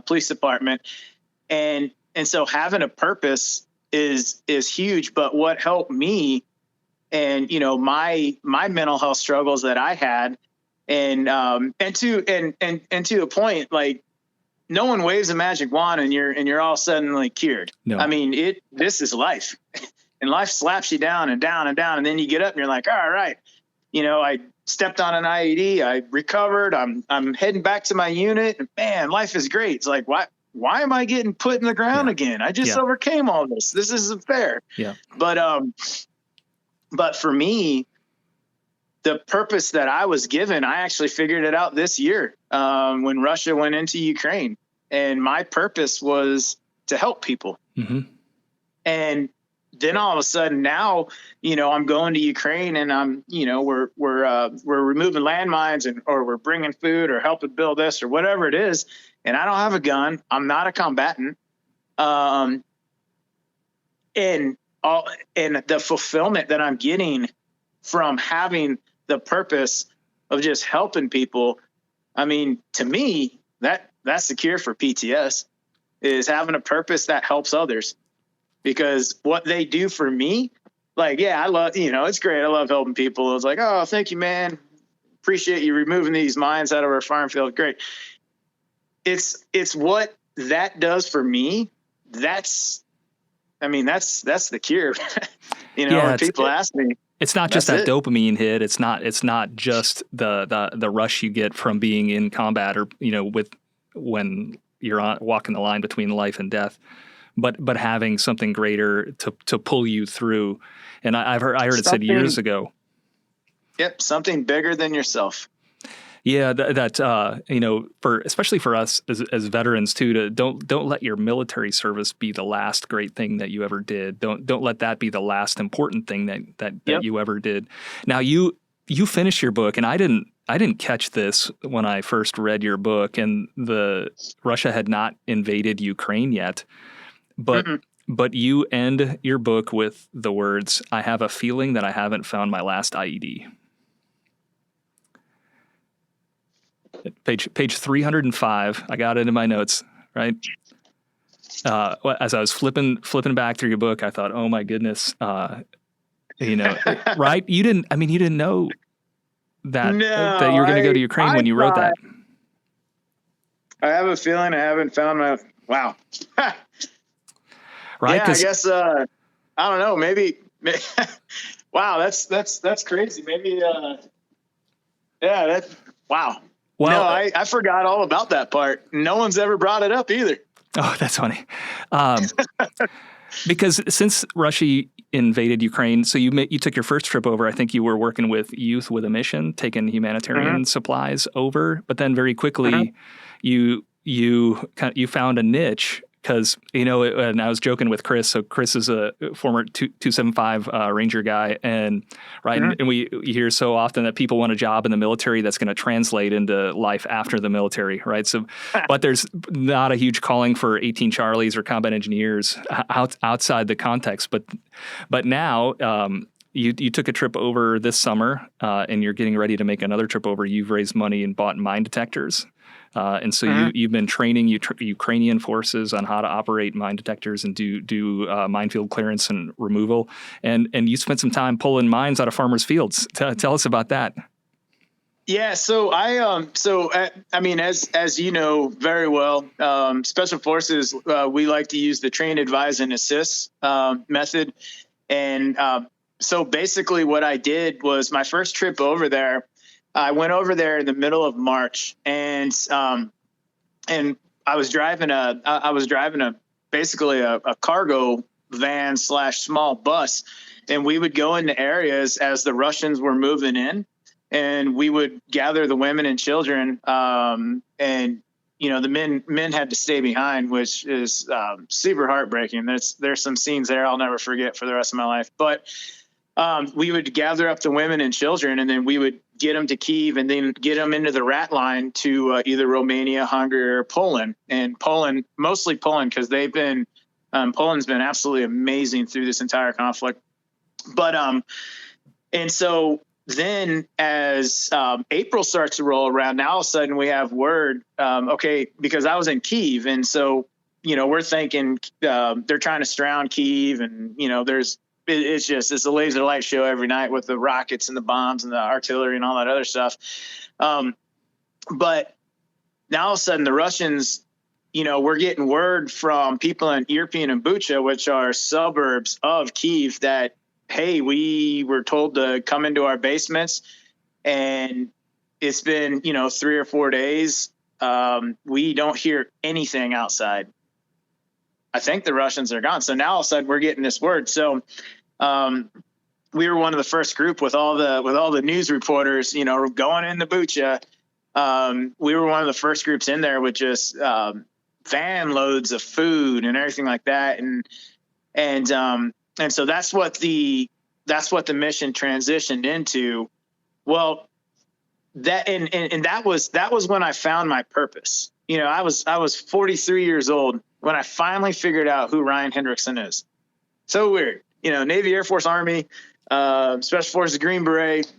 Speaker 2: police department. And so having a purpose is huge. But what helped me, and my mental health struggles that I had, and to a point, like, no one waves a magic wand and you're all suddenly cured. No. This is life, and life slaps you down and down and down. And then you get up and you're like, all right, I stepped on an IED, I recovered, I'm heading back to my unit, and man, life is great. It's like, why am I getting put in the ground again? I just overcame all this. This isn't fair. Yeah. But for me, the purpose that I was given, I actually figured it out this year when Russia went into Ukraine. And my purpose was to help people. And then all of a sudden now, I'm going to Ukraine, and I'm, we're removing landmines, or we're bringing food, or helping build this, or whatever it is. And I don't have a gun. I'm not a combatant. And the fulfillment that I'm getting from having the purpose of just helping people, to me, that's the cure for PTS, is having a purpose that helps others. Because what they do for me, like, yeah, I love, it's great. I love helping people. It's like, oh, thank you, man. Appreciate you removing these mines out of our farm field. Great. It's what that does for me. That's the cure. When people ask me.
Speaker 1: It's not just that dopamine hit. It's not just the rush you get from being in combat, or when you're walking the line between life and death, but having something greater to pull you through. And I heard it said years ago.
Speaker 2: Yep, something bigger than yourself.
Speaker 1: Yeah, especially for us as veterans too, don't let your military service be the last great thing that you ever did. Don't let that be the last important thing that you ever did. Now you finished your book, and I didn't catch this when I first read your book, and Russia had not invaded Ukraine yet, but you end your book with the words, "I have a feeling that I haven't found my last IED." Page 305. I got it in my notes, right? As I was flipping back through your book, I thought, oh my goodness, Right? You didn't know that
Speaker 2: No,
Speaker 1: that you were going to go to Ukraine when you wrote that.
Speaker 2: I have a feeling I haven't found my wow.
Speaker 1: Right?
Speaker 2: Yeah, I guess I don't know. Maybe wow, that's crazy. Maybe wow.
Speaker 1: Well,
Speaker 2: no, I forgot all about that part. No one's ever brought it up either.
Speaker 1: Oh, that's funny. Because since Russia invaded Ukraine, so you took your first trip over. I think you were working with Youth with a Mission, taking humanitarian supplies over. But then very quickly, you found a niche. Because, and I was joking with Chris. So Chris is a former 275 Ranger guy. And and we hear so often that people want a job in the military that's going to translate into life after the military, right? So, but there's not a huge calling for 18 Charlies or combat engineers outside the context. But now you took a trip over this summer and you're getting ready to make another trip over. You've raised money and bought mine detectors. And so you've been training Ukrainian forces on how to operate mine detectors and do minefield clearance and removal. And you spent some time pulling mines out of farmers' fields. Tell us about that.
Speaker 2: Yeah, so I mean, as you know very well, Special Forces, we like to use the train, advise, and assist method. And so basically what I did was my first trip over there, I went over there in the middle of March, and I was driving basically a cargo van / small bus, and we would go into areas as the Russians were moving in, and we would gather the women and children, and the men had to stay behind, which is super heartbreaking. There's some scenes there I'll never forget for the rest of my life, but we would gather up the women and children, and then we would get them to Kyiv and then get them into the rat line to either Romania, Hungary, or Poland. And Poland, mostly Poland, because Poland's been absolutely amazing through this entire conflict. But and so then as April starts to roll around, now all of a sudden we have word, because I was in Kyiv, and so we're thinking they're trying to surround Kyiv, and it's a laser light show every night with the rockets and the bombs and the artillery and all that other stuff. But now all of a sudden the Russians, we're getting word from people in Irpin and Bucha, which are suburbs of Kyiv, that, hey, we were told to come into our basements, and it's been, 3 or 4 days. We don't hear anything outside. I think the Russians are gone. So now all of a sudden we're getting this word. So we were one of the first group with all the news reporters, going into Bucha. We were one of the first groups in there with just van loads of food and everything like that. And so that's what the mission transitioned into. Well, that was when I found my purpose. I was 43 years old when I finally figured out who Ryan Hendrickson is. So weird. Navy, Air Force, Army, Special Forces, Green Beret,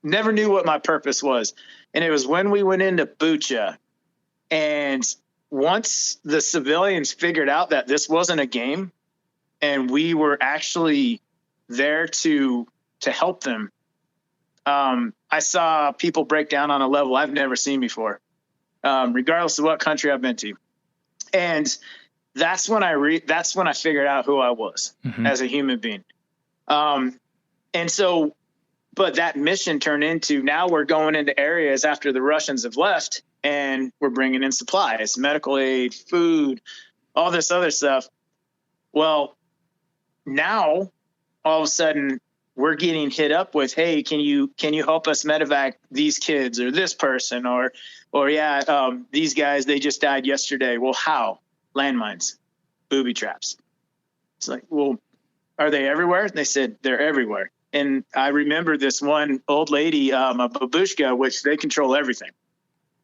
Speaker 2: never knew what my purpose was. And it was when we went into Bucha, and once the civilians figured out that this wasn't a game and we were actually there to help them, I saw people break down on a level I've never seen before, regardless of what country I've been to. And that's when I figured out who I was as a human being. And so, but that mission turned into, now we're going into areas after the Russians have left, and we're bringing in supplies, medical aid, food, all this other stuff. Well, now all of a sudden we're getting hit up with, hey, can you help us medevac these kids or this person or these guys, they just died yesterday. Well, how? Landmines, booby traps. It's like, well, are they everywhere? They said they're everywhere. And I remember this one old lady, a babushka, which they control everything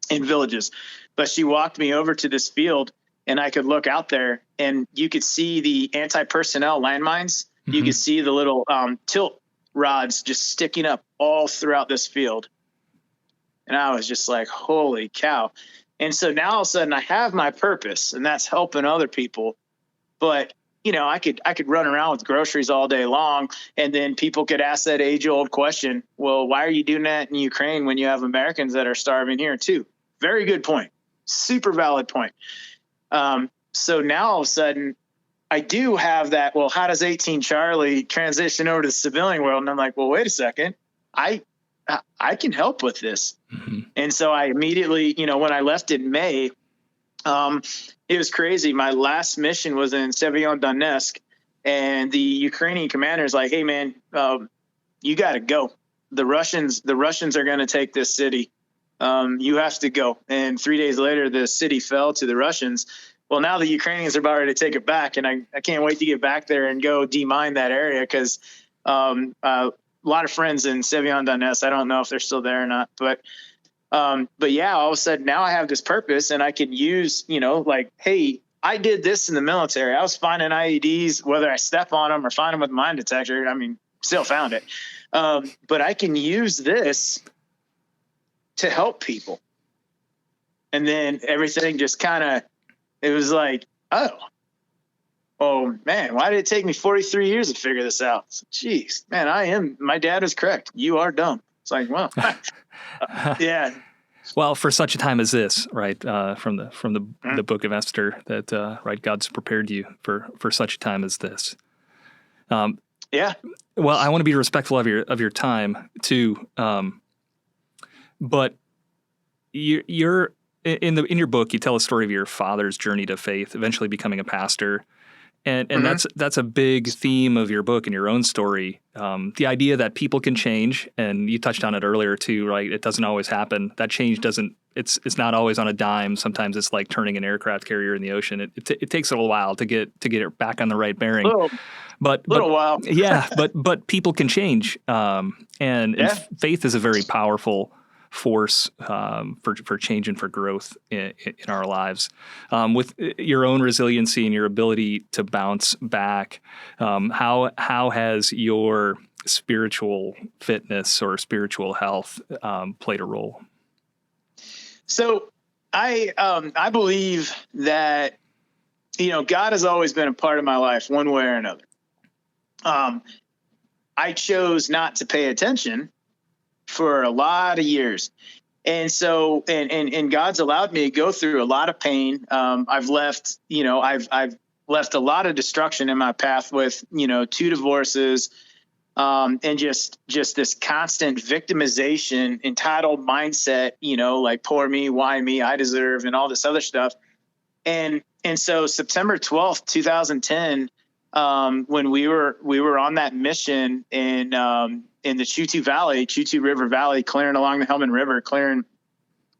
Speaker 2: in villages. But she walked me over to this field, and I could look out there, and you could see the anti-personnel landmines. You could see the little tilt rods just sticking up all throughout this field. And I was just like, holy cow. And so now all of a sudden I have my purpose, and that's helping other people. But I could run around with groceries all day long, and then people could ask that age old question, well, why are you doing that in Ukraine when you have Americans that are starving here too? Very good point. Super valid point. So now all of a sudden I do have that, well, how does 18 Charlie transition over to the civilian world? And I'm like, well, wait a second. I can help with this. Mm-hmm. And so I immediately, when I left in May, it was crazy. My last mission was in Severodonetsk, and the Ukrainian commander is like, hey man, you got to go. The Russians are going to take this city. You have to go. And 3 days later, the city fell to the Russians. Well, now the Ukrainians are about ready to take it back, and I can't wait to get back there and go demine that area, because a lot of friends in Severodonetsk. I don't know if they're still there or not, but yeah, all of a sudden now I have this purpose, and I can use, like, hey, I did this in the military. I was finding IEDs, whether I step on them or find them with a mine detector. I mean, still found it. But I can use this to help people. And then everything just kind of, it was like, oh man, why did it take me 43 years to figure this out? Jeez, man, my dad is correct. You are dumb. It's like, well, yeah.
Speaker 1: Well, for such a time as this, right? From the book of Esther, that right, God's prepared you for such a time as this.
Speaker 2: Yeah.
Speaker 1: Well, I want to be respectful of your time too. But you're in your book, you tell a story of your father's journey to faith, eventually becoming a pastor. And mm-hmm. that's a big theme of your book and your own story. The idea that people can change, and you touched on it earlier too, right? It doesn't always happen. That change it's not always on a dime. Sometimes it's like turning an aircraft carrier in the ocean. It takes a little while to get it back on the right bearing.
Speaker 2: Little while.
Speaker 1: Yeah, but people can change. And faith is a very powerful force for change and for growth in our lives. With your own resiliency and your ability to bounce back, how has your spiritual fitness or spiritual health played a role?
Speaker 2: So I believe that God has always been a part of my life one way or another. I chose not to pay attention for a lot of years. And so, and God's allowed me to go through a lot of pain. I've left a lot of destruction in my path with, 2 divorces, and just this constant victimization, entitled mindset, like poor me, why me, I deserve, and all this other stuff. And so September 12th, 2010, when we were on that mission in the Chutu River Valley, clearing along the Helmand River, clearing,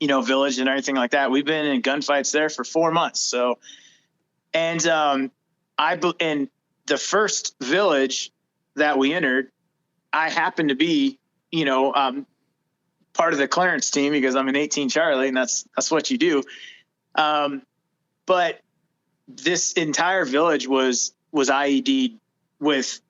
Speaker 2: village and everything like that. We've been in gunfights there for 4 months. So, and the first village that we entered, I happened to be, part of the clearance team because I'm an 18 Charlie, and that's what you do. But this entire village was IED'd with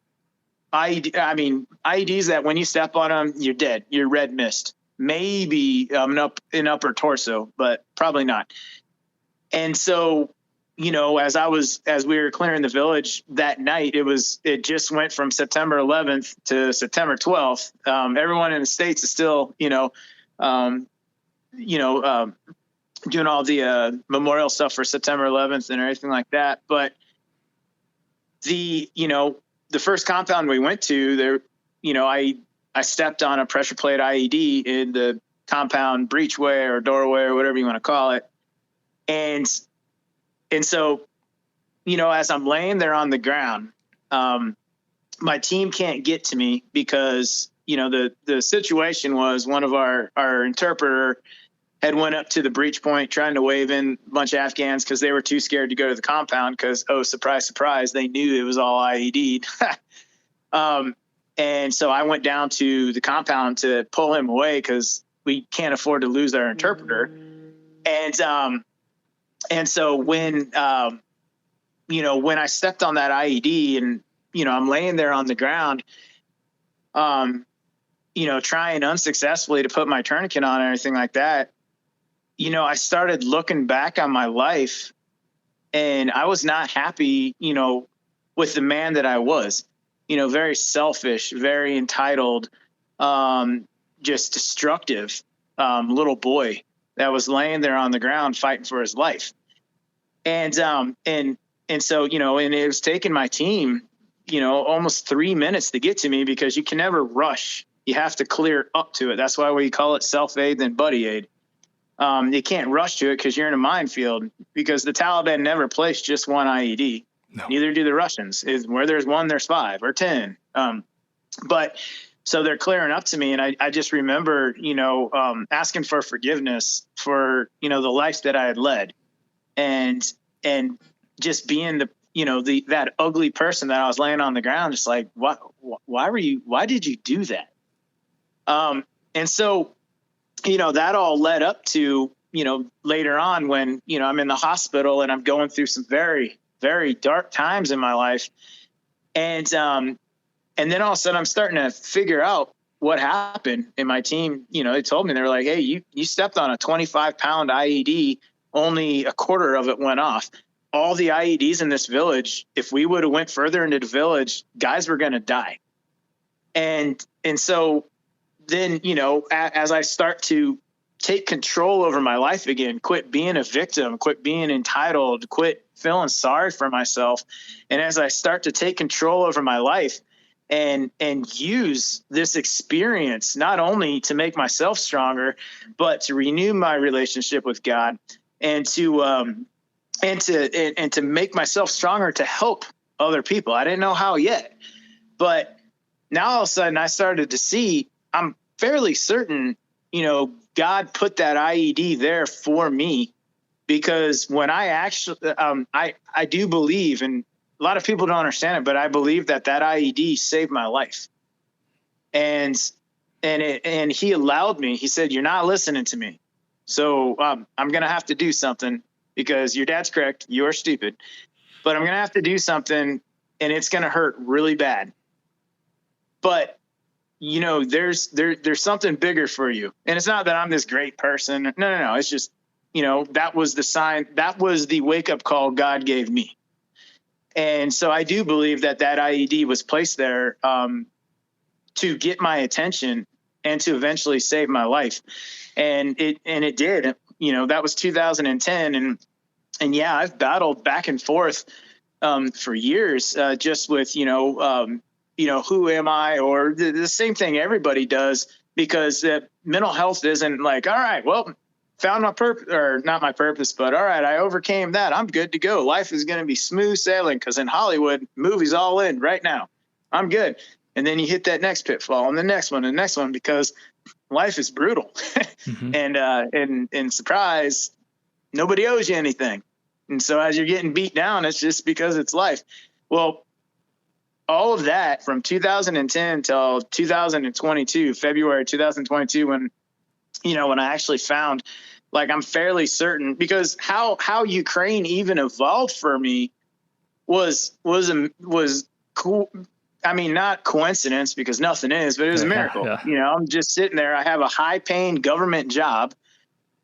Speaker 2: IEDs that when you step on them, you're dead. You're red mist. Maybe an upper torso, but probably not. And so, as we were clearing the village that night, it just went from September 11th to September 12th. Everyone in the States is still, doing all the memorial stuff for September 11th and everything like that. But the first compound we went to there, I stepped on a pressure plate IED in the compound breachway or doorway or whatever you want to call it. And so, as I'm laying there on the ground, my team can't get to me because, the situation was one of our interpreter had went up to the breach point trying to wave in a bunch of Afghans because they were too scared to go to the compound because, oh, surprise, surprise, they knew it was all IED'd. And so I went down to the compound to pull him away because we can't afford to lose our interpreter. And so when I stepped on that IED and, I'm laying there on the ground, trying unsuccessfully to put my tourniquet on and everything like that, I started looking back on my life, and I was not happy, with the man that I was, very selfish, very entitled, just destructive, little boy that was laying there on the ground fighting for his life. And so, and it was taking my team, almost 3 minutes to get to me, because you can never rush. You have to clear up to it. That's why we call it self-aid than buddy aid. You can't rush to it because you're in a minefield, because the Taliban never placed just one IED. No. Neither do the Russians. Where there's one, there's 5 or 10. But so they're clearing up to me. And I just remember, asking for forgiveness for, the life that I had led, and just being that ugly person that I was laying on the ground, just like, why did you do that? And so, that all led up to, later on when, I'm in the hospital and I'm going through some very, very dark times in my life. And then all of a sudden I'm starting to figure out what happened. And my team, they told me, they were like, hey, you stepped on a 25-pound IED, only a quarter of it went off. All the IEDs in this village, if we would have went further into the village, guys were going to die. And so then, as I start to take control over my life again, quit being a victim, quit being entitled, quit feeling sorry for myself. And as I start to take control over my life and use this experience, not only to make myself stronger, but to renew my relationship with God, and to make myself stronger to help other people. I didn't know how yet, but now all of a sudden I started to see, I'm fairly certain, God put that IED there for me, because when I actually, I do believe, and a lot of people don't understand it, but I believe that IED saved my life. And he allowed me, he said, you're not listening to me. So I'm going to have to do something, because your dad's correct. You're stupid, but I'm going to have to do something, and it's going to hurt really bad. But there's something bigger for you. And it's not that I'm this great person. No. It's just, that was the sign. That was the wake up call God gave me. And so I do believe that IED was placed there to get my attention and to eventually save my life. And it did. That was 2010. And yeah, I've battled back and forth for years, just with, who am I, or the same thing everybody does, because mental health isn't like, all right, well, found my purpose, or not my purpose, but all right, I overcame that, I'm good to go. Life is going to be smooth sailing, because in Hollywood, movies all in right now, I'm good. And then you hit that next pitfall, and the next one, because life is brutal. Mm-hmm. And surprise, nobody owes you anything. And so as you're getting beat down, it's just because it's life. Well, all of that from 2010 till 2022, February 2022, when I actually found, like, I'm fairly certain, because how Ukraine even evolved for me was cool. I mean, not coincidence, because nothing is, but it was a miracle. Yeah. I'm just sitting there. I have a high-paying government job,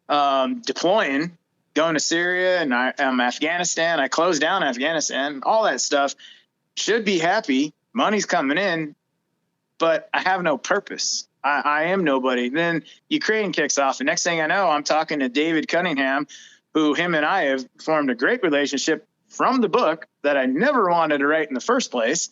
Speaker 2: deploying, going to Syria and Afghanistan. I closed down Afghanistan, all that stuff. Should be happy. Money's coming in, but I have no purpose. I am nobody. Then Ukraine kicks off. And next thing I know, I'm talking to David Cunningham, who him and I have formed a great relationship from the book that I never wanted to write in the first place.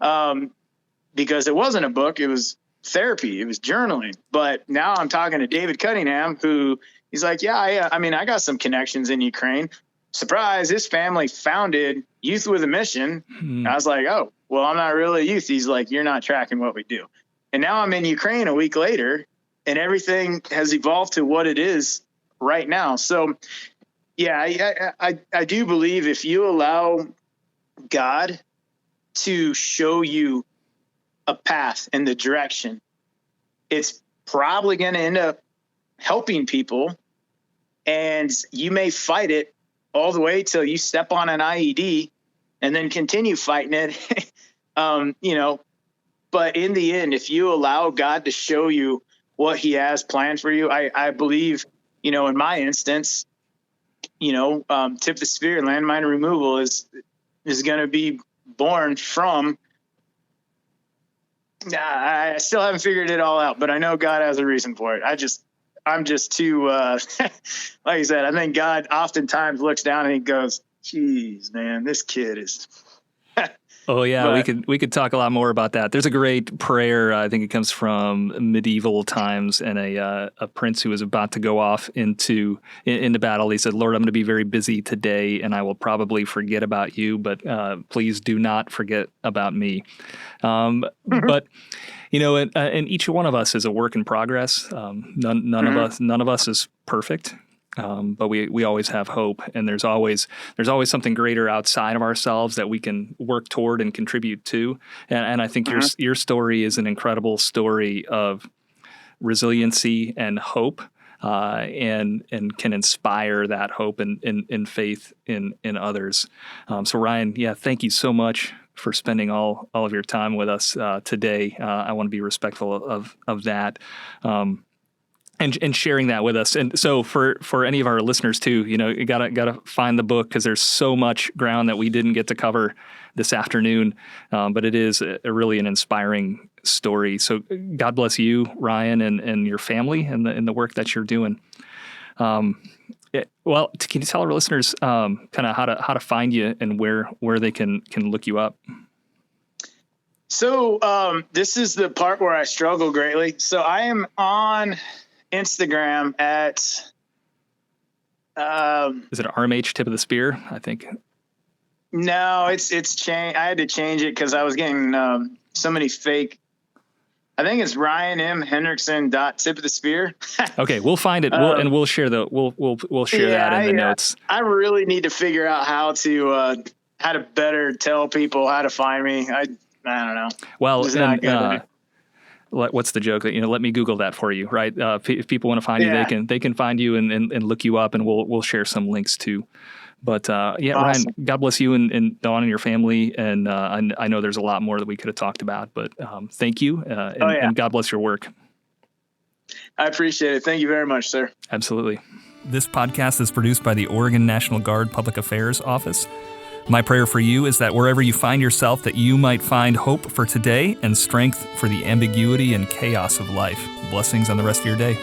Speaker 2: Because it wasn't a book, it was therapy, it was journaling. But now I'm talking to David Cunningham, who he's like, yeah, I got some connections in Ukraine. Surprise, his family founded Youth with a Mission. I was like, oh, well, I'm not really a youth. He's like, you're not tracking what we do. And now I'm in Ukraine a week later, and everything has evolved to what it is right now. So, yeah, I do believe if you allow God to show you a path in the direction, it's probably going to end up helping people, and you may fight it all the way till you step on an IED and then continue fighting it. But in the end, if you allow God to show you what he has planned for you, I believe, in my instance, tip the spear, landmine removal is going to be born from. I still haven't figured it all out, but I know God has a reason for it. I'm just too, like I said, I think God oftentimes looks down and he goes, geez, man, this kid is.
Speaker 1: Oh yeah, we could talk a lot more about that. There's a great prayer. I think it comes from medieval times, and a prince who was about to go off into battle. He said, "Lord, I'm going to be very busy today, and I will probably forget about you, but please do not forget about me." But and each one of us is a work in progress. None of us is perfect. But we always have hope, and there's always something greater outside of ourselves that we can work toward and contribute to. And I think your story is an incredible story of resiliency and hope, and can inspire that hope and faith in others. So Ryan, thank you so much for spending all of your time with us today. I want to be respectful of that. And sharing that with us. And so for any of our listeners too, you gotta find the book, because there's so much ground that we didn't get to cover this afternoon. But it is really an inspiring story. So God bless you, Ryan, and your family and the work that you're doing. Well, can you tell our listeners kind of how to find you and where they can look you up?
Speaker 2: So this is the part where I struggle greatly. So I am on Instagram at
Speaker 1: is it RMH Tip of the Spear? I think.
Speaker 2: No, it's changed. I had to change it because I was getting so many fake. I think it's Ryan M. Hendrickson .Tip of the Spear.
Speaker 1: Okay, we'll find it. We'll share we'll share that in the notes.
Speaker 2: I really need to figure out how to better tell people how to find me. I don't know.
Speaker 1: Well, what's the joke? Let me Google that for you, right? If people want to find you, they can find you and look you up, and we'll share some links too. But awesome. Ryan, God bless you and Dawn and your family. And I know there's a lot more that we could have talked about, but thank you. And God bless your work.
Speaker 2: I appreciate it. Thank you very much, sir.
Speaker 1: Absolutely. This podcast is produced by the Oregon National Guard Public Affairs Office. My prayer for you is that wherever you find yourself, that you might find hope for today and strength for the ambiguity and chaos of life. Blessings on the rest of your day.